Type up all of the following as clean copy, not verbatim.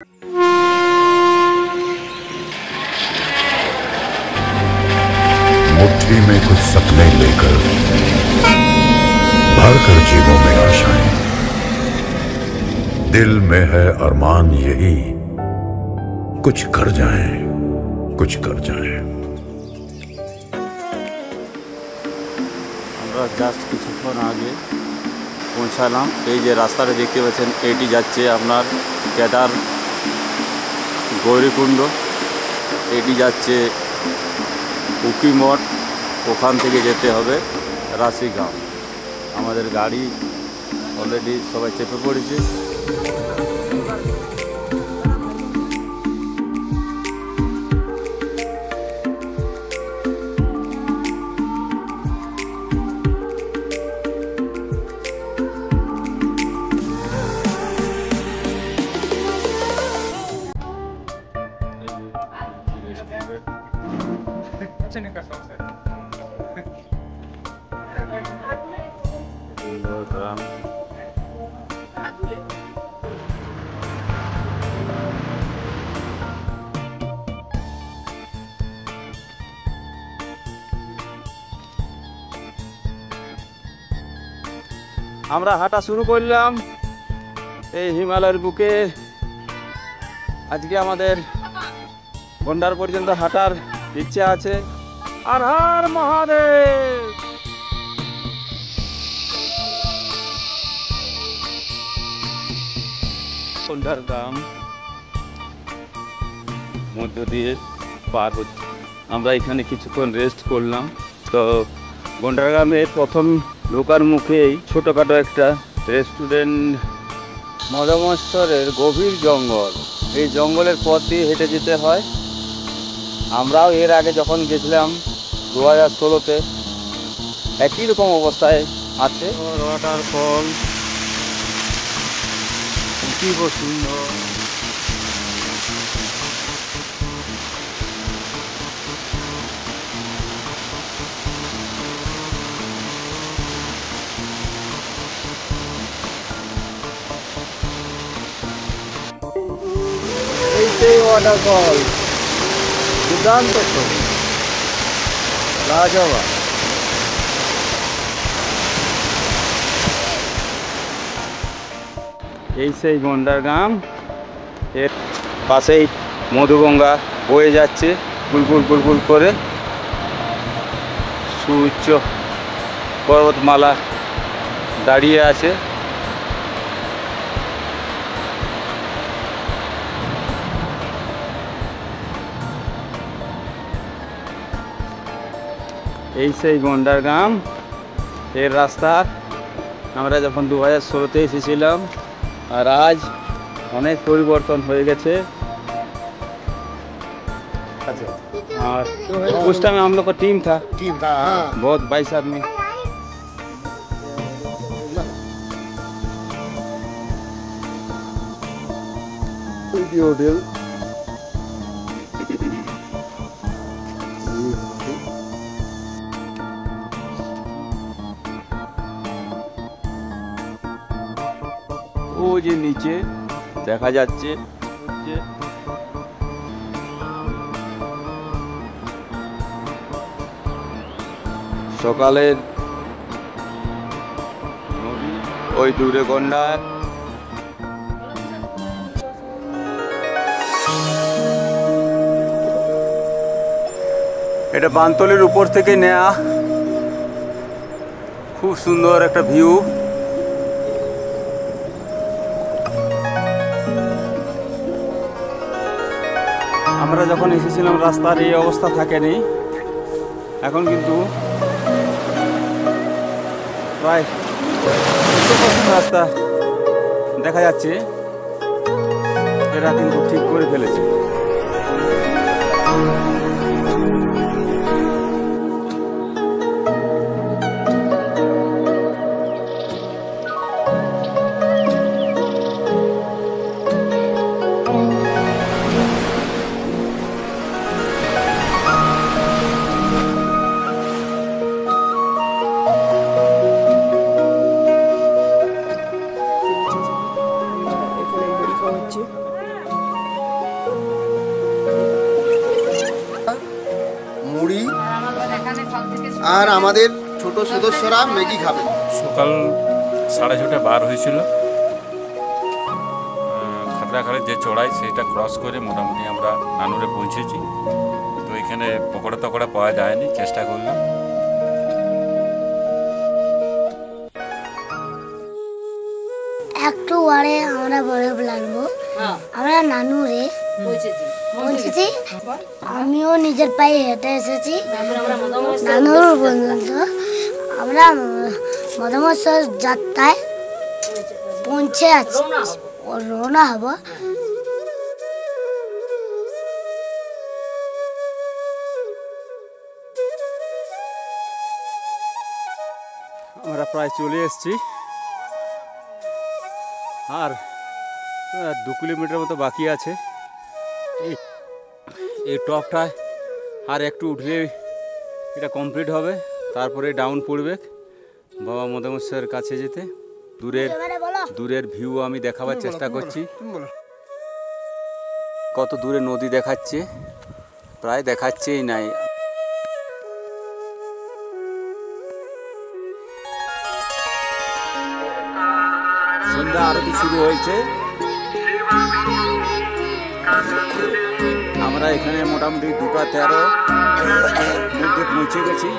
मुट्ठी में कुछ सपने लेकर भरकर जेबों में आशाएं, दिल में है अरमान यही कुछ कर जाएं, कुछ कर जाएं। আমরা জাস্ট কিছুক্ষণ আগে পৌঁছালাম। এই যে রাস্তাটা দেখতে পাচ্ছেন, এটি যাচ্ছে আপনার কেদার গৌরীকুণ্ড, এটি যাচ্ছে উকিমঠ, ওখান থেকে যেতে হবে রাশিগাঁও। আমাদের গাড়ি অলরেডি সবাই চেপে পড়েছে। আমরা হাঁটা শুরু করলাম এই হিমালয়ের বুকে। আজকে আমাদের গন্ডার পর্যন্ত হাঁটার ইচ্ছা আছে। আর হর মহাদেব। গন্ডার গ্রাম মধ্য দিয়ে পার হচ্ছে। আমরা এখানে কিছুক্ষণ রেস্ট করলাম। তো গন্ডার গ্রামের প্রথম ঢোকার মুখেই ছোটোখাটো একটা রেস্টুরেন্ট। মদমস্তরের গভীর জঙ্গল, এই জঙ্গলের পথ দিয়ে হেঁটে যেতে হয়। আমরাও এর আগে যখন গেছিলাম 2016-তে একই রকম অবস্থায় আছে। ওয়াটারফল কি সুন্দর। এইটাই ওয়াটারফল, দুর্দান্ত তো, লাজবাব। এই সেই গন্ডার গ্রাম, এর পাশেই মধুগঙ্গা বয়ে যাচ্ছে বুলবুল বুলবুল করে। সুউচ্চ পর্বতমালা দাঁড়িয়ে আছে। এই সেই গন্ডার গ্রাম, এর রাস্তা আমরা যখন 2016-তে এসেছিলাম, আর আজ অনেক পরিবর্তন হয়ে গেছে। और उस टाइम हम लोग का टीम था हाँ। बहुत 22 आदमी। होटल ও যে নিচে দেখা যাচ্ছে সকালের নদী, ওই দূরে গন্ডার। এটা বানতলের উপর থেকে নেয়া, খুব সুন্দর একটা ভিউ। আমরা যখন এসেছিলাম রাস্তার এই অবস্থা থাকেনি, এখন কিন্তু প্রায় 100% রাস্তা দেখা যাচ্ছে। এরা কিন্তু ঠিক করে ফেলেছে। আর আমাদের ছোট সদস্যরা ম্যাগি খাবে। সকাল 6:30 বার হয়েছিল। খাতড়াখালের যে চড়াই সেটা ক্রস করে মোটামুটি আমরা নানুরে পৌঁছেছি। তো এখানে পকোড়া টকোড়া পাওয়া যায়নি, চেষ্টা করলাম। একটু পরে আমরা বড় লাগবো। আমরা নানুরে পৌঁছেছি। আমিও নিজের পায়ে হেঁটে এসেছি নানুর পর্যন্ত। আমরা মধুমৎসর যাত্রায় পৌঁছে আছি, রওনা হব। আমরা প্রায় চলে এসেছি, আর 2 কিলোমিটার মতো বাকি আছে। এই টপটায় আর একটু উঠলে এটা কমপ্লিট হবে, তারপরে ডাউন পড়বে বাবা মধুমৎসের কাছে যেতে। দূরের ভিউ আমি দেখাবার চেষ্টা করছি। কত দূরে নদী দেখাচ্ছে, প্রায় দেখাচ্ছেই নাই। সন্ধ্যা আরতি শুরু হয়েছে। আমরা এখানে মোটামুটি 2:13 মধ্যে পৌঁছে গেছি।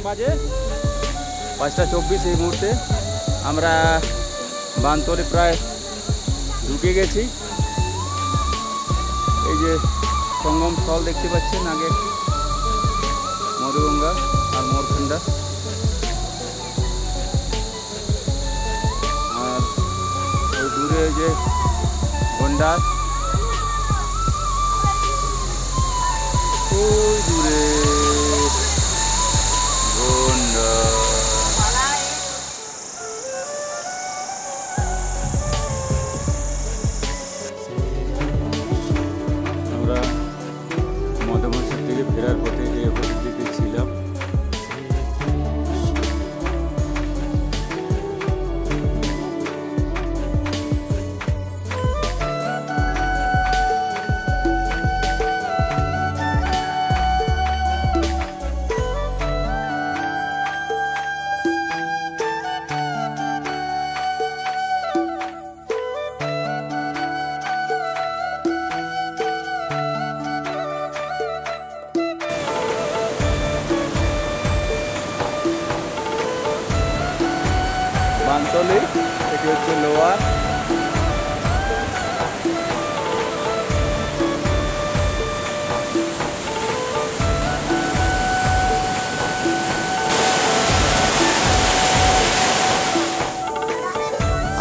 বাজে 5:24। এই মুহূর্তে আমরা বানতলে প্রায় ঢুকে গেছি। এই যে সঙ্গম স্থল দেখতে পাচ্ছেন, আগে মধুগঙ্গা আর মোরখণ্ডা, আর ওই দূরে ওই যে গন্ডার, ওই দূরে আমরা মধুমৎসর থেকে ফেরার পথে যে হোটেলটিতে ছিলাম, বানতলী, এটি হচ্ছে লোয়ার।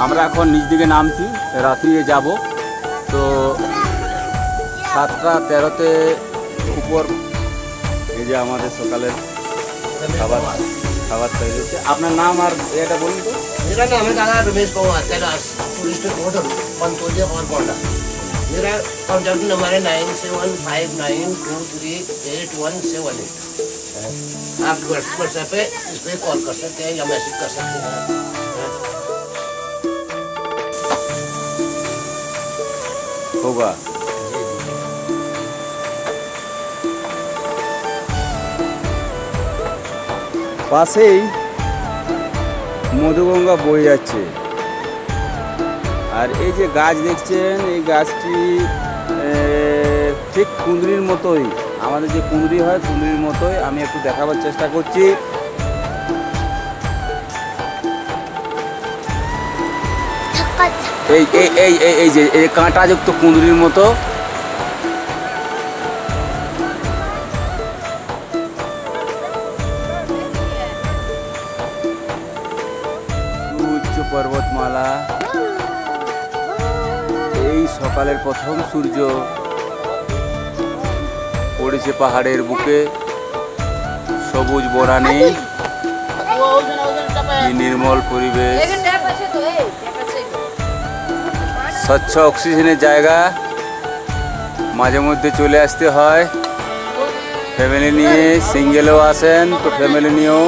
আমরা এখন নিচ দিকে নামছি, রাত্রিরে যাব। তো 7:13-তে উপর এই যে আমাদের সকালের খাবার তৈরি হচ্ছে। আপনার নাম আর এটা বলুন তো। मेरा नाम है दादा रमेश पवार, कैलाश टूरिस्ट होटल पंतोलिया और बॉर्डर। मेरा कॉन्टैक्ट नंबर है 9759238178। आप व्हाट्सएप पे इस पर कॉल कर सकते हैं या मैसेज कर सकते हैं। होगा পাশেই মধুগঙ্গা বয়ে যাচ্ছে। আর এই যে গাছ দেখছেন, এই গাছটি ঠিক কুঁদরির মতোই, আমাদের যে কুঁদরি হয় কুঁদরির মতোই। আমি একটু দেখাবার চেষ্টা করছি। এই এই এই এই এই যে এই কাঁটাযুক্ত কুঁদরির মতো। উচ্চ পর্বতমালা, এই সকালের প্রথম সূর্য পড়েছে পাহাড়ের বুকে। সবুজ বনানী, নির্মল পরিবেশ, স্বচ্ছ অক্সিজেনের জায়গা। মাঝে মধ্যে চলে আসতে হয় ফ্যামিলি নিয়ে, সিঙ্গেলও আসেন তো ফ্যামিলি নিয়েও।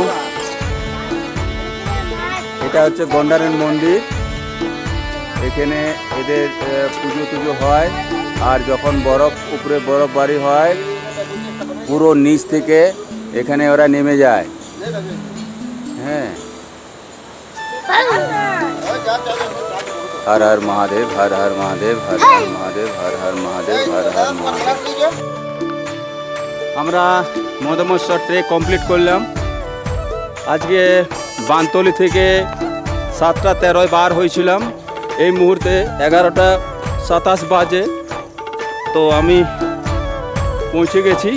এটা হচ্ছে গন্ডারের মন্দির। এখানে এদের পুজো টুজো হয়। আর যখন উপরে বরফ বাড়ি হয়, পুরো নিচ থেকে এখানে ওরা নেমে যায়। হ্যাঁ, हर हर महादेव, हर हर महादेव, हर हर महादेव, हर हर महादेव, हर हर महादेव। আমরা মদমেশ্বর ট্রেক কমপ্লিট করলাম। আজকে বানতলি থেকে 7:13 বার হয়েছিলাম। এই মুহূর্তে 11:27 বাজে। তো আমি পৌঁছে গেছি।